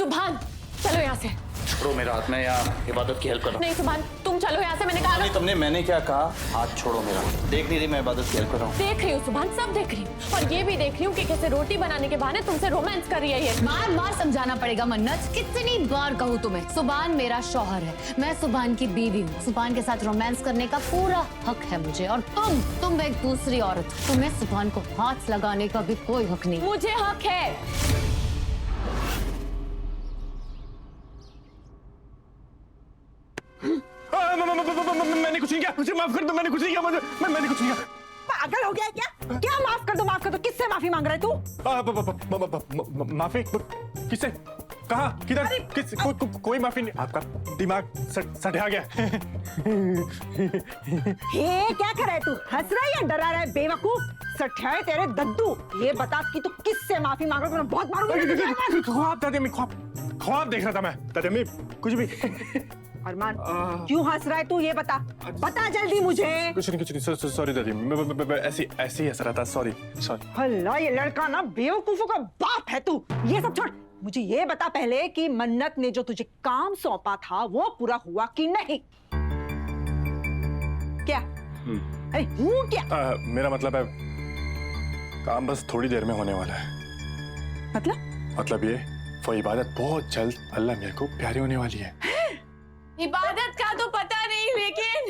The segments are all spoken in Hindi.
सुभान चलो यहाँ से। छोड़ो मेरा हाथ, में या इबादत की हेल्प कर रहा हूँ। नहीं सुभान तुम चलो यहाँ से, मैंने कहा ना। तुमने मैंने क्या कहा? हाथ छोड़ो मेरा। देख नहीं रही मैं इबादत की हेल्प कर रहा हूँ। देख रही हूँ सुभान, सब देख रही हूँ, और ये भी देख रही हूँ कि कैसे रोटी बनाने के बहाने तुमसे रोमांस कर रही है ये। बार बार समझाना पड़ेगा मन्नत, कितनी बार कहूँ तुम्हें। सुभान मेरा शौहर है, मैं सुभान की बीवी हूँ। सुभान के साथ रोमांस करने का पूरा हक है मुझे, और तुम एक दूसरी औरत, तुम्हें सुभान को हाथ लगाने का भी कोई हक नहीं। मुझे हक है। मैंने कुछ नहीं किया, मुझे माफ कर दो। मैंने कुछ नहीं किया, मैंने कुछ नहीं किया। पागल हो गया क्या? क्या माफ कर दो, माफ कर दो? किससे माफी मांग रहे तू? माफी किससे? कहाँ? किधर? किस? कोई माफी नहीं। आपका दिमाग सटा गया। ये क्या कर रहा है तू? हंस रहा है या डरा रहा है बेवकूफ? सठियाए तेरे दद्दू, ये बता कि तू किससे माफी मांग रहा है? मैं बहुत मारूंगा। ख्वाब दादी में ख्वाब देख रहा था मैं। दादी में कुछ भी। अरमान क्यों हंस रहा है तू? ये बता जल्दी मुझे। कुछ नहीं। सॉरी दादी, मैं ऐसे ही हंस रहा था। सॉरी। अल्लाह, ये लड़का ना बेवकूफों का बाप है तू। ये सब छोड़, मुझे ये बता पहले कि मन्नत ने जो तुझे काम सौंपा था वो पूरा हुआ कि नहीं? क्या? अरे हूँ क्या? मेरा मतलब है काम बस थोड़ी देर में होने वाला है। मतलब ये वो इबादत बहुत जल्द अल्लाह मियां को प्यारी होने वाली है। इबादत का तो पता नहीं, लेकिन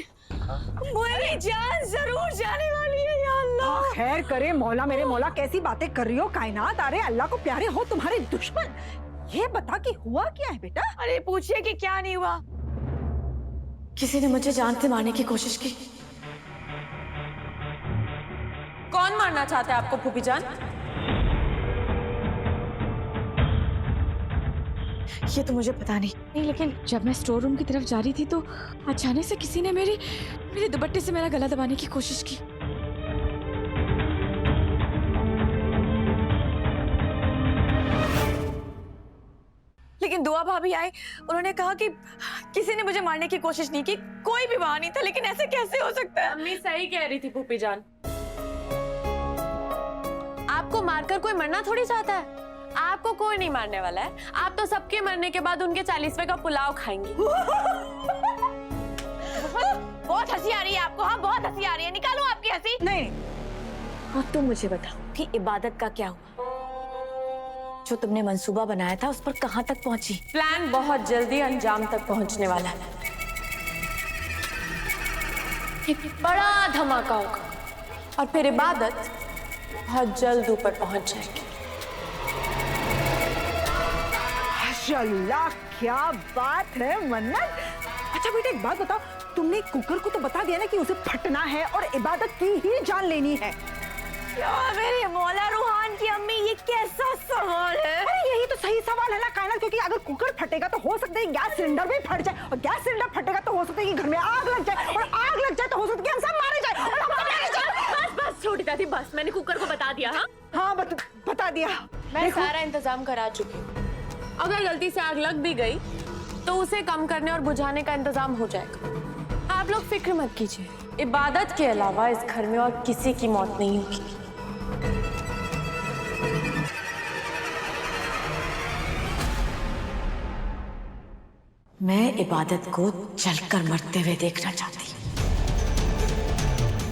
मेरी जान जरूर जाने वाली है। या अल्लाह खैर करे मौला, मेरे मौला, कैसी बातें कर रही हो कायनात? अरे अल्लाह को प्यारे हो तुम्हारे दुश्मन। ये बता कि हुआ क्या है बेटा? अरे पूछिए कि क्या नहीं हुआ। किसी ने मुझे जान से मारने की कोशिश की। कौन मारना चाहता है आपको फूफी जान? ये तो मुझे पता नहीं, लेकिन जब मैं स्टोर रूम की तरफ जा रही थी तो अचानक से किसी ने मेरे दुपट्टे से मेरा गला दबाने की कोशिश की। लेकिन दुआ भाभी आए, उन्होंने कहा कि किसी ने मुझे मारने की कोशिश नहीं की, कोई भी वहां नहीं था। लेकिन ऐसे कैसे हो सकता है? अम्मी सही कह रही थी फूफी जान। आपको मारकर कोई मरना थोड़ी चाहता है। आपको कोई नहीं मारने वाला है। आप तो सबके मरने के बाद उनके 40वें का पुलाव खाएंगी। बहुत हंसी आ रही है आपको? हाँ बहुत हंसी आ रही है, निकालो आपकी हंसी। नहीं। और तुम मुझे बताओ कि इबादत का क्या हुआ? जो तुमने मंसूबा बनाया था उस पर कहां तक पहुंची? प्लान बहुत जल्दी अंजाम तक पहुंचने वाला है। एक बड़ा धमाका होगा और फिर इबादत बहुत जल्द ऊपर पहुंच जाएगी। माशाल्लाह, क्या बात है मन्नत। अच्छा बेटा एक बात बताओ, तुमने कुकर को तो बता दिया ना कि उसे फटना है और इबादत की ही जान लेनी है। यार मेरे मौला रूहान की अम्मी, ये कैसा सवाल है? अरे यही तो सही सवाल है ना कायनात, क्योंकि अगर कुकर फटेगा तो हो सकता है गैस सिलेंडर भी फट जाए, और गैस सिलेंडर फटेगा तो हो सकता है कि घर में आग लग जाए, और आग लग जाए तो हो सकता है कि हम सब मारे जाए और हम सब मारे जाए। बस छोटी दादी बस, मैंने कुकर को बता दिया। हाँ बता दिया। मैं सारा इंतजाम करा चुकी हूँ। अगर गलती से आग लग भी गई तो उसे कम करने और बुझाने का इंतजाम हो जाएगा। आप लोग फिक्र मत कीजिए, इबादत के अलावा इस घर में और किसी की मौत नहीं होगी। मैं इबादत को जलकर मरते हुए देखना चाहती हूँ,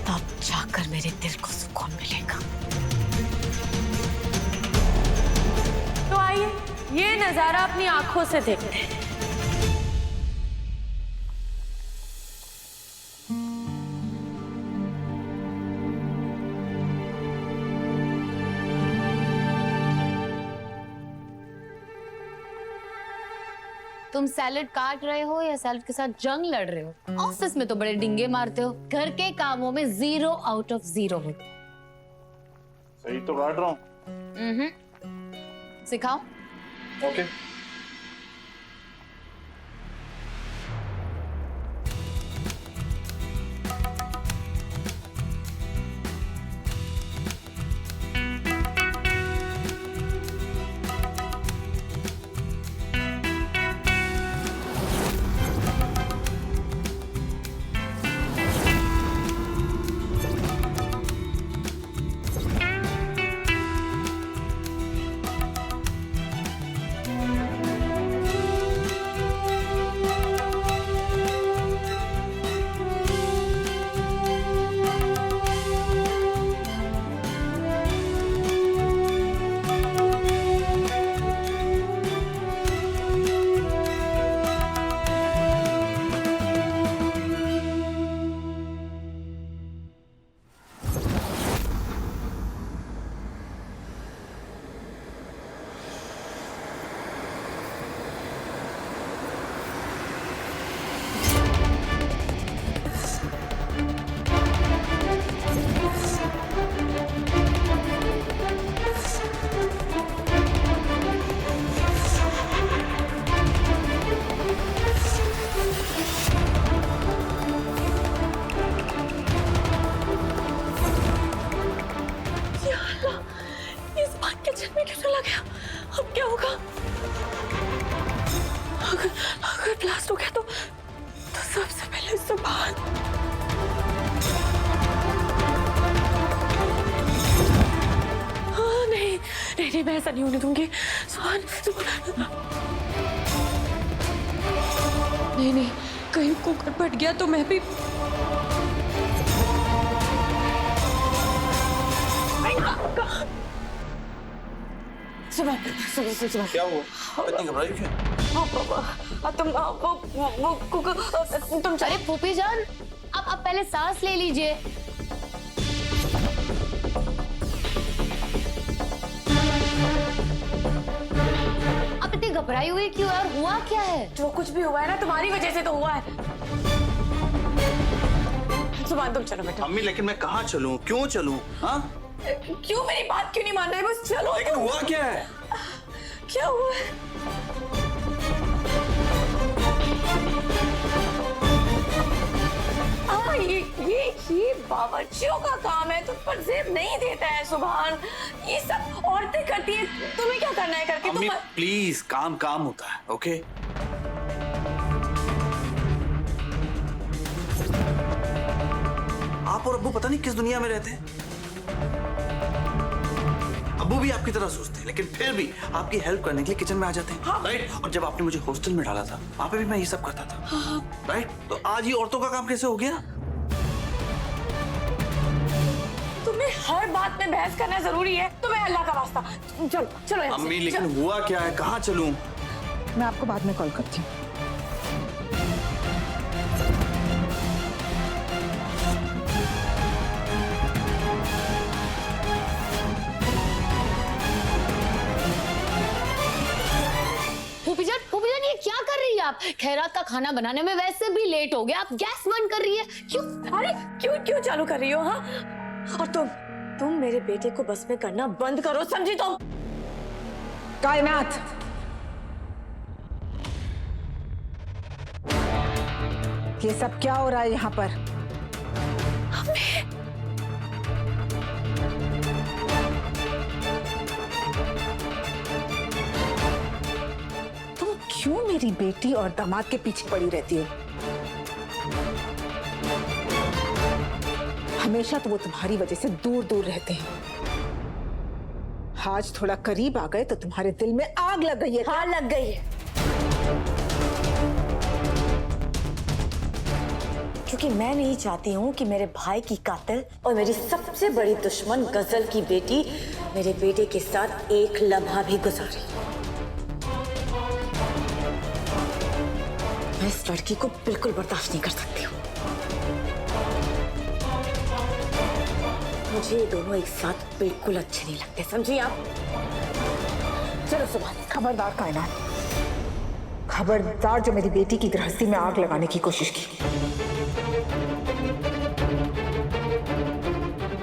तब जाकर मेरे दिल को सुकून मिलेगा। तो आइए ये नजारा अपनी आंखों से देखते हैं। तुम सैलेड काट रहे हो या सैलेड के साथ जंग लड़ रहे हो? ऑफिस में तो बड़े डिंगे मारते हो, घर के कामों में 0 आउट ऑफ 0 हो। सही तो काट रहा हूँ। सिखाओ। ओके। अगर ब्लास्ट हो गया तो सबसे पहले सुभान। हाँ नहीं नहीं नहीं, मैं ऐसा नहीं होने दूंगी। सुभान नहीं नहीं, कहीं कुकर फट गया तो मैं भी। सुभान क्या हुआ? इतनी घबराई क्यों? तुम अरे फूफी जान, आप पहले सांस ले लीजिए। आप इतनी घबराई हुई क्यों यार? हुआ क्या है? जो कुछ भी हुआ है ना तुम्हारी वजह से तो हुआ है। सुभान तुम चलो बेटा। अम्मी लेकिन मैं कहाँ चलूँ? क्यों चलूँ? हाँ? क्यों मेरी बात क्यों नहीं मान रहे? बस चलो। लेकिन हुआ क्या है? क्या हुआ है? ये बावर्चियों का काम है, तुम पर जेब नहीं देता है सुभान। ये सब औरतें करती है, तुम्हें क्या करना है करके? अम्मी प्लीज, काम काम होता है, ओके? आप और अब्बू पता नहीं किस दुनिया में रहते हैं। अब्बू भी आपकी तरह सोचते हैं, लेकिन फिर भी आपकी हेल्प करने के लिए किचन में आ जाते हैं, राइट? और जब आपने मुझे हॉस्टल में डाला था, वहां पे भी मैं ये सब करता था, राइट? तो आज ये औरतों का काम कैसे हो गया? तुम्हें हर बात में बहस करना जरूरी है? तुम्हें अल्लाह का वास्ता चलो चलो यहाँ से, अम्मी लेकिन हुआ क्या है? कहाँ चलूं? मैं आपको बाद में कॉल करती हूँ। फूफी जान ये क्या कर रही है आप? खैरात का खाना बनाने में वैसे भी लेट हो गया, आप गैस बंद कर रही है क्यों? अरे क्यों चालू कर रही हो? हाँ, और तुम मेरे बेटे को बस में करना बंद करो, समझी तुम? कायनात, ये सब क्या हो रहा है यहाँ पर? तुम क्यों मेरी बेटी और दामाद के पीछे पड़ी रहती हो? हमेशा तो वो तुम्हारी वजह से दूर दूर रहते हैं। आज थोड़ा करीब आ गए तो तुम्हारे दिल में आग लग गई है। हाँ लग गई है, क्योंकि मैं नहीं चाहती हूँ कि मेरे भाई की कातिल और मेरी सबसे बड़ी दुश्मन गजल की बेटी मेरे बेटे के साथ एक लम्हा भी गुजारे। मैं इस लड़की को बिल्कुल बर्दाश्त नहीं कर सकती हूँ। मुझे ये दोनों एक साथ बिल्कुल अच्छे नहीं लगते, समझी आप? चलो सुभान, खबरदार कायनात, खबरदार जो मेरी बेटी की गृहस्थी में आग लगाने की कोशिश की।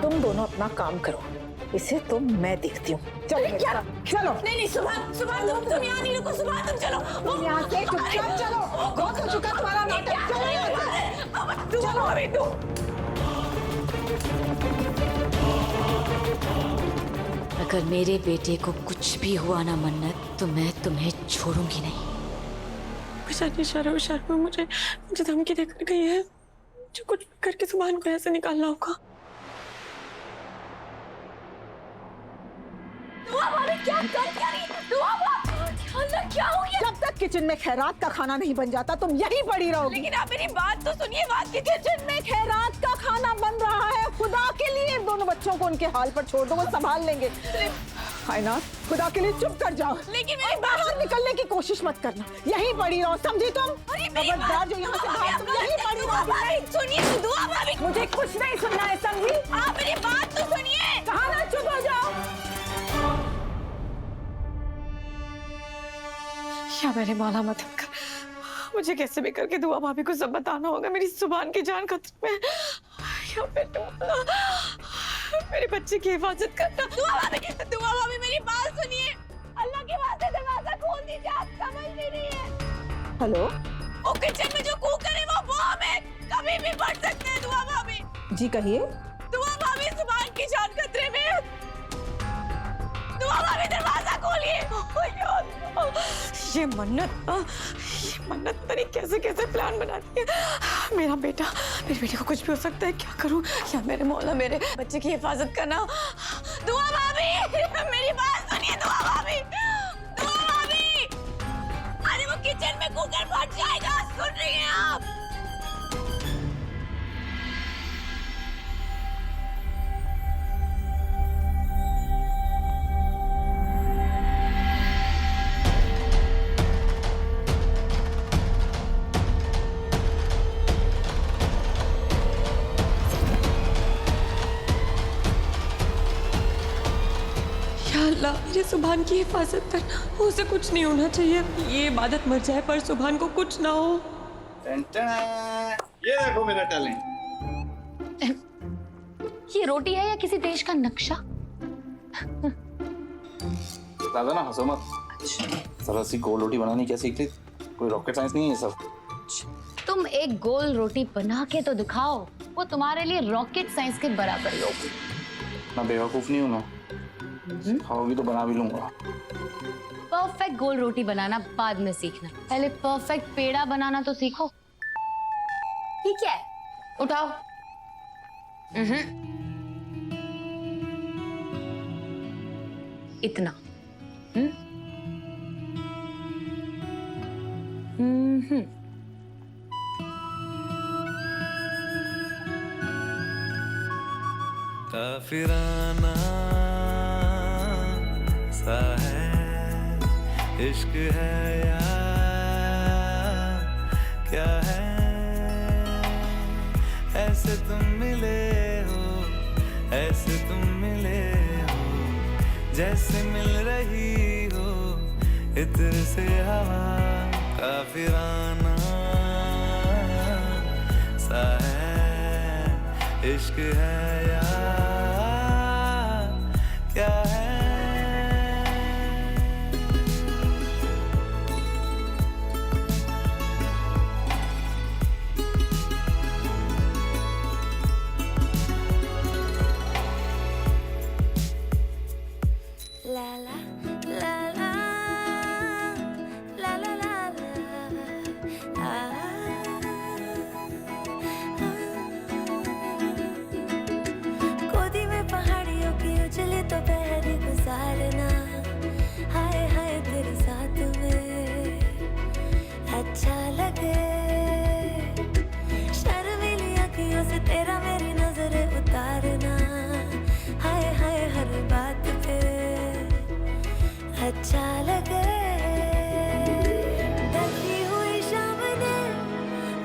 तुम दोनों अपना काम करो, इसे तो मैं देखती हूँ। चलो क्या? चलो। नहीं सुभान तुम यहाँ नहीं रुको। सुभान तुम चलो, तुम यहाँ से चुपचाप चलो। बहुत हो चुका तुम्हारा नाटक। चलो यहाँ से। चलो अभी तुम। अगर मेरे बेटे को कुछ भी हुआ ना मन्नत, तो मैं तुम्हें छोड़ूंगी नहीं। शर्म मुझे धमकी देकर गई है, जो कुछ करके सुभान को ऐसे निकालना होगा। क्या हो गया? जब तक किचन में खैरात का खाना नहीं बन जाता तुम यहीं पड़ी रहोगी। लेकिन आप मेरी बात तो सुनिए। बात किचन में खैरात का खाना बन रहा है। खुदा के लिए दोनों बच्चों को उनके हाल पर छोड़ दो, वो संभाल लेंगे। कायनात, खुदा के लिए चुप कर जाओ। लेकिन मेरी बाहर निकलने की कोशिश मत करना, यहीं पड़ी रहो, समझी तुम? खबरदार जो यहाँ से बाहर, तुम यहीं पड़ी रहो। सुनिए दुआ भाभी, मुझे कुछ नहीं सुनना है, समझी? आप मेरी बात तो सुनिए। कहा ना चुप हो जाओ। या मैंने मौला मत कर, मुझे कैसे भी करके दुआ भाभी को सब बताना होगा। मेरी सुभान की जान खतरे में। या मेरे बच्चे की हिफाजत करना। दुआ भाभी मेरी बात सुनिए। अल्लाह के वास्ते दरवाजा खोल दीजिए, आप समझ नहीं रही है। हेलो, वो किचन में जो कुकर है वो बॉम्ब है, कभी भी फट सकते हैं। दुआ भाभी जी कहिए। दुआ भाभी, सुभान की जान खतरे में। दुआ भाभी दरवाजा खोलिए। ये मन्नत पता नहीं कैसे कैसे प्लान बनाती है। मेरे बेटे को कुछ भी हो सकता है, क्या करूं? क्या मेरे मौला मेरे बच्चे की हिफाजत करना। दुआ भाभी, मेरी बात सुनिए। दुआ भाभी, अरे वो किचन में कुकर फट जाएगा, सुन रही हैं आप? अल्लाह मेरे सुभान की हिफाजत करना, उसे कुछ नहीं होना चाहिए। ये इबादत मर जाए पर सुभान को कुछ ना हो। ये देखो मेरा टैलेंट। ये रोटी है या किसी देश का नक्शा? ज्यादा ना हंसो मत। जरा सी गोल रोटी बनानी क्या सीख ली? कोई रॉकेट साइंस नहीं है सब। तुम एक गोल रोटी बना के तो दिखाओ, वो तुम्हारे लिए रॉकेट साइंस के बराबर ही होगी। मैं बेवकूफ नहीं हूँ मैं। खाओगी तो बना भी लूंगा। परफेक्ट गोल रोटी बनाना बाद में सीखना, पहले परफेक्ट पेड़ा बनाना तो सीखो। ये क्या है? उठाओ। इतना। काफिराना सा है इश्क है या क्या है, ऐसे तुम मिले हो, ऐसे तुम मिले हो, जैसे मिल रही हो इत्र से हवा। काफिराना सा है इश्क है या क्या है। तो बहर गुजारना, हाय हाय तेरे साथ में अच्छा लगे। शर्मीली अखियों से तेरा मेरी नजरें उतारना, हाय हाय हर बात पे अच्छा लगे। ढली हुई शाम ने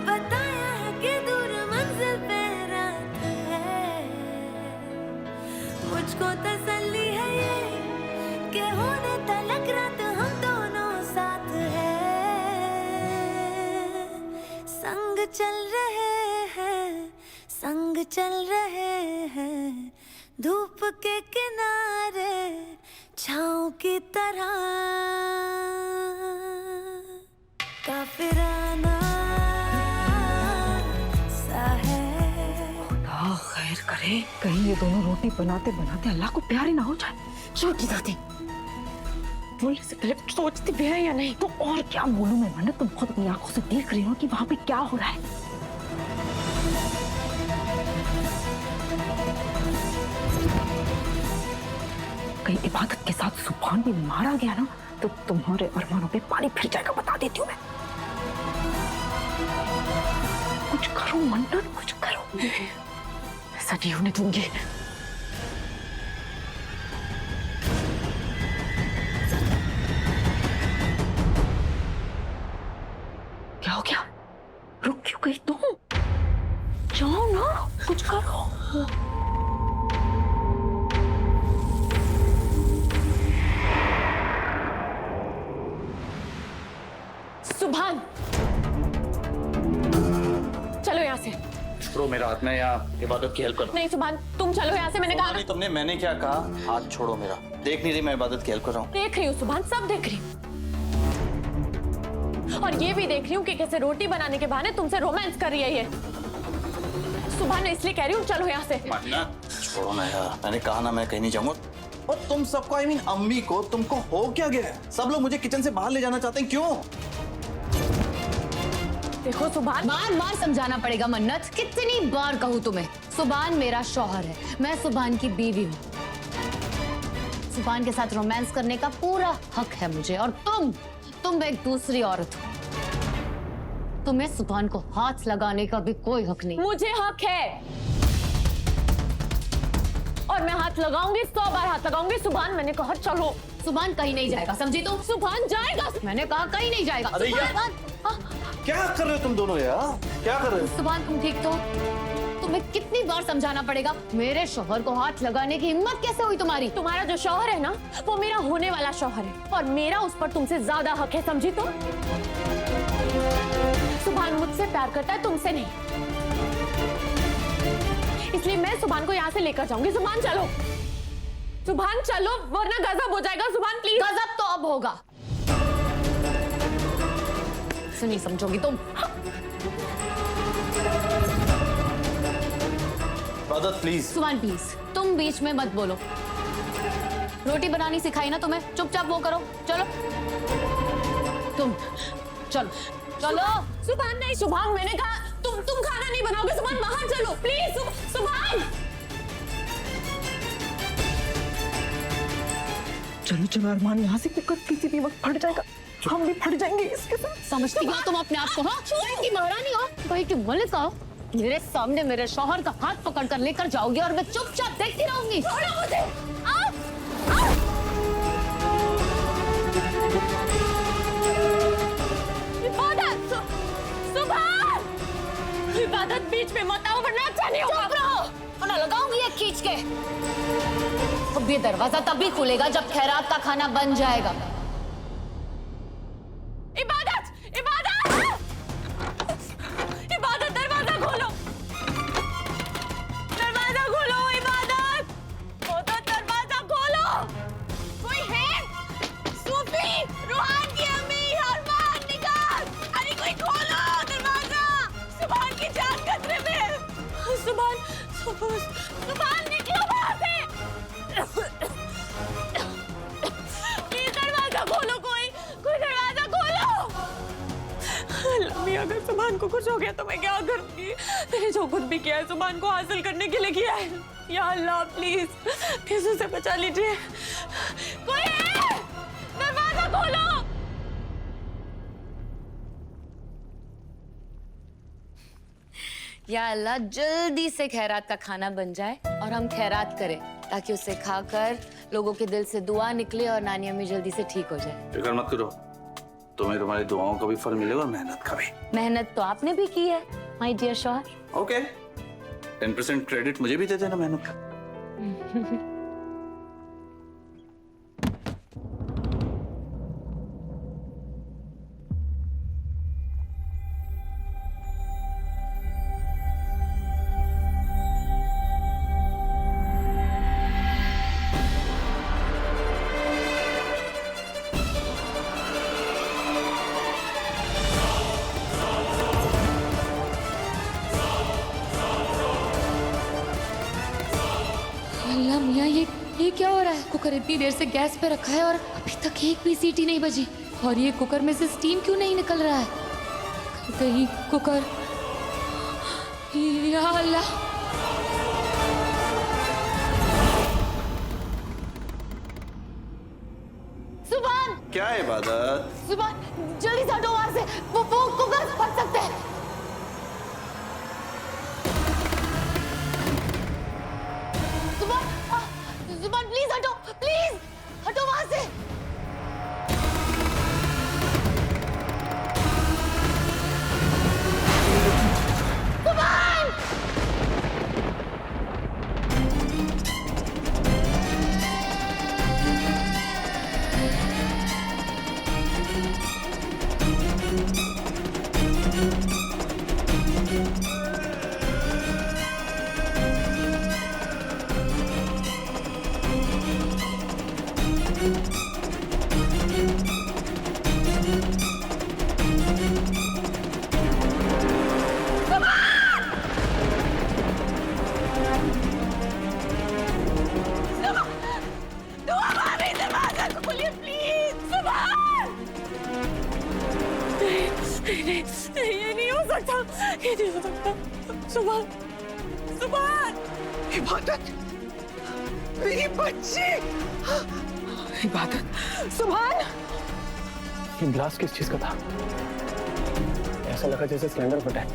बताया है कि दूर मंजिल पे रात है। मुझको तसल्ली है ये कि होने तलक रात हम दोनों साथ हैं। संग चल रहे हैं, संग चल रहे हैं, धूप के किनारे छाँव की तरह। काफिराना सा है। खुदा खैर करे, कहीं ये दोनों रोटी बनाते बनाते अल्लाह को प्यार ही ना हो जाए। छोटी दादी, बोलने से पहले सोचती भी है या नहीं? तो और क्या बोलूं मैं मन्नत, तुम खुद अपनी आंखों से देख रही हो कि वहां पे क्या हो रहा है। कहीं इबादत के साथ सुभान भी मारा गया ना तो तुम्हारे अरमानों पे पानी फिर जाएगा, बता देती हूँ मैं। कुछ करो मन्नत, कुछ करो। ऐसा नहीं होने दूंगी। क्या हो गया? रुक क्यों गई तुम? जाओ ना, कुछ करो। सुभान, चलो यहाँ से। छोड़ो मेरा हाथ में, या इबादत की हेल्प करो। नहीं सुभान, तुम चलो यहाँ से। मैंने कहा नहीं तुमने, मैंने क्या कहा? हाथ छोड़ो मेरा। देख नहीं रही मैं इबादत की हेल्प कर रहा हूँ? देख रही हूँ सुभान, सब देख रही हूँ। और ये भी देख रही हूँ कि कैसे रोटी बनाने के बहाने तुमसे रोमांस कर रही है ये। सुभान, मैं इसलिए कह रही हूँ चलो यहाँ से। छोड़ो ना यार, मैंने कहा ना मैं कहीं नहीं जाऊंगा। और तुम सबको आई मीन अम्मी को तुमको हो क्या गया है? सब लोग मुझे किचन से बाहर ले जाना चाहते हैं, क्यों? देखो सुभान, बार बार समझाना पड़ेगा मन्नत, कितनी बार कहूँ तुम्हें? सुभान मेरा शौहर है, मैं सुभान की बीवी हूँ। सुभान के साथ रोमांस करने का पूरा हक है मुझे, और तुम एक दूसरी औरत हो। तुम्हें सुभान को हाथ लगाने का भी कोई हक नहीं। मुझे हक है और मैं हाथ लगाऊंगी, 100 बार हाथ लगाऊंगी। सुभान, मैंने कहा चलो। सुभान कहीं नहीं जाएगा, समझी तुम? सुभान जाएगा। मैंने कहा कहीं नहीं जाएगा। अरे यार, क्या कर रहे हो तुम दोनों यार? क्या कर रहे हो? सुभान तुम ठीक तो? तुम्हें कितनी बार समझाना पड़ेगा? मेरे शौहर को हाथ लगाने की हिम्मत कैसे हुई तुम्हारी? तुम्हारा जो शौहर है ना, वो मेरा होने वाला शौहर है और मेरा उस पर तुमसे ज्यादा हक है, समझी तो? सुभान मुझसे प्यार करता है, तुमसे नहीं। इसलिए मैं सुभान को यहाँ से लेकर जाऊंगी। सुभान चलो, सुभान चलो, वरना गजब हो जाएगा। सुभान प्लीज। गजब तो अब होगा, इसे नहीं समझोगी तुम। इबादत प्लीज। सुभान प्लीज, तुम बीच में मत बोलो। रोटी बनानी सिखाई ना तुम्हें, चुपचाप वो करो। चलो तुम, चलो चलो। सुभान नहीं, सुभान मैंने कहा तुम खाना नहीं बनाओगे। सुभान बाहर चलो प्लीज। सुभान चलो चलो अरमान, यहाँ से कुकर किसी भी वक्त फट जाएगा, हम भी फट जाएंगे इसके साथ। समझती हो तुम अपने आप को? हाँ, की महारानी हो, कहीं की मलिका हो। मेरे सामने मेरे शौहर का हाथ पकड़ कर लेकर जाओगी और मैं चुपचाप देखती रहूंगी। छोड़ो मुझे। आओ, आओ। इबादत, सुभान, इबादत बीच में मत आओ वरना अच्छा नहीं होगा। चुप रहो, वरना लगाऊंगी एक खींच के। अब ये दरवाजा तभी खुलेगा जब खैरात का खाना बन जाएगा। इबादत, इबादत, इबादत, दरवाजा खोलो, दरवाजा खोलो। इबादत, दरवाजा खोलो। कोई है? सूफी, रूहान की अम्मी, अरमान, निगाह, अरे कोई खोलो दरवाजा। सुभान की जान खतरे में है। सुभान निकलो वहां से। प्लीज दरवाजा खोलो, कोई दरवाजा खोलो। लम्मी, अगर सुभान को कुछ हो गया तो मैं क्या करूंगी? मैंने जो कुछ भी किया है सुभान को हासिल करने के लिए किया है। या अल्लाह प्लीज उसे बचा लीजिए। कोई है? दरवाजा खोलो। या अल्लाह, जल्दी से खैरात का खाना बन जाए और हम खैरात करें, ताकि उसे खाकर लोगों के दिल से दुआ निकले और नानी अम्मी जल्दी से ठीक हो जाए। फिक्र मत करो, तुम्हें तुम्हारी दुआओं का भी फल मिलेगा और मेहनत का भी। मेहनत तो आपने भी की है माय डियर शौहर। ओके, 10% क्रेडिट मुझे भी दे देना मेहनत का। अल्लाह मियाँ, ये क्या हो रहा है? कुकर इतनी देर से गैस पे रखा है और अभी तक एक भी सीटी नहीं बजी, और ये कुकर में से स्टीम क्यों नहीं निकल रहा है? कहीं कुकर, या अल्लाह। सुभान, क्या है इबादत? सुभान जल्दी से हटो वहां से, वो कुकर फट सकते हैं। सुभान प्लीज हटो, प्लीज हटो वहां से। सुभान, नहीं, ये नहीं हो सकता, ये नहीं हो सकता। सुभान, सुभान, इबादत, मेरी बच्ची, इबादत, सुभान। ये ब्लास्ट किस चीज का था? ऐसा लगा जैसे सिलेंडर फटा है।